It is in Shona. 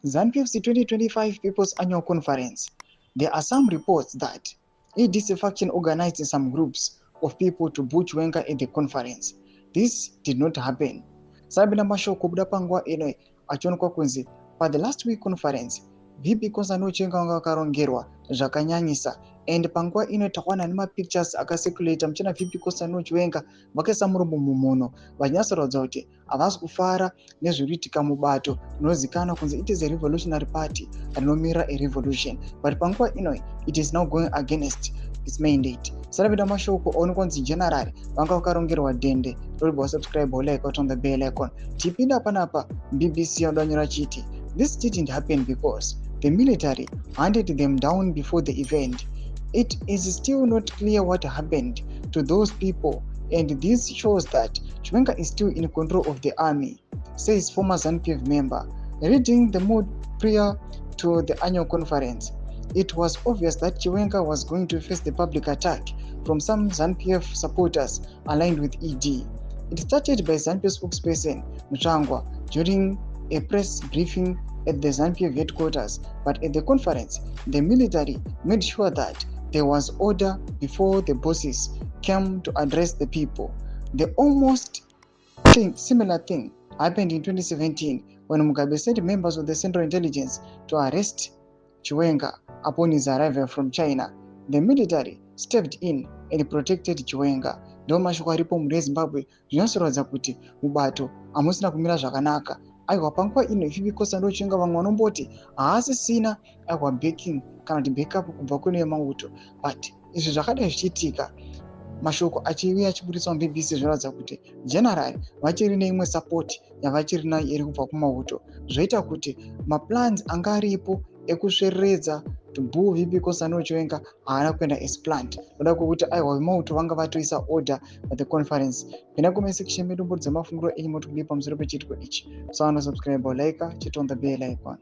ZANU-PF's 2025 People's Annual Conference. There are some reports that ADC faction organized some groups of people to boot Chiwenga at the conference. This did not happen. Sabina mashoko kubuda panguva ino achionekwa kunzi pa the last week conference VP Kosano Chiwenga vanga vakarongerwa zvakanyanyisa and panguva ino takawana nemapictures akacirculata muchina VP Kosano Chiwenga vakaisa muromo mumhuno vachinatsoratidza kuti havasi kufara nezviri kuitika mubato rinozivikanwa kunzi it is a revolutionary party rinomira a revolution, but panguva ino it is now going against its mandate. Sarabida mashoko aonekwa kunzi general vanga vakarongerwa dhende roribwa subscribe like on the bell icon. Tipinda panapa BBC yadanyora chiti this didn't happen because the military handed them down before the event. It is still not clear what happened to those people, and this shows that Chiwenga is still in control of the army, says former ZANU-PF member. Reading the mood prior to the annual conference, it was obvious that Chiwenga was going to face the public attack from some ZANU-PF supporters aligned with ED. It started by ZANU-PF spokesperson Muchangwa during a press briefing at the ZANU-PF headquarters, but at the conference, the military made sure that there was order before the bosses came to address the people. The almost similar thing happened in 2017 when Mugabe sent members of the Central Intelligence to arrest Chiwenga upon his arrival from China. The military stepped in and protected Chiwenga. Ndo mashoko aripo muZimbabwe zvinoratidza kuti mubato hamusina kumira zvakanaka. Aiwa panguva ino VP Kosano Chiwenga vamwe vanomboti haasisina aiwa backing kana kuti backup kubva kune mauto, but izvi zvakadai zvichiitika mashoko achiuya achiburiswa muBBC zvinoratidza kuti general vachiri neimwe support yavachiri nayo iri kubva kumauto, zvoita kuti maplans anga aripo ekusvereredza to VP Kosano Chiwenga haana kuenda as planned. Noda kwekuti aiwa vemauto vanga vatoisa order at the conference. Pinda comment section medu mbudza mafunguro enyu motikudipa pamusoro pechiitiko ichi. So subscribe like, chit on the bell icon.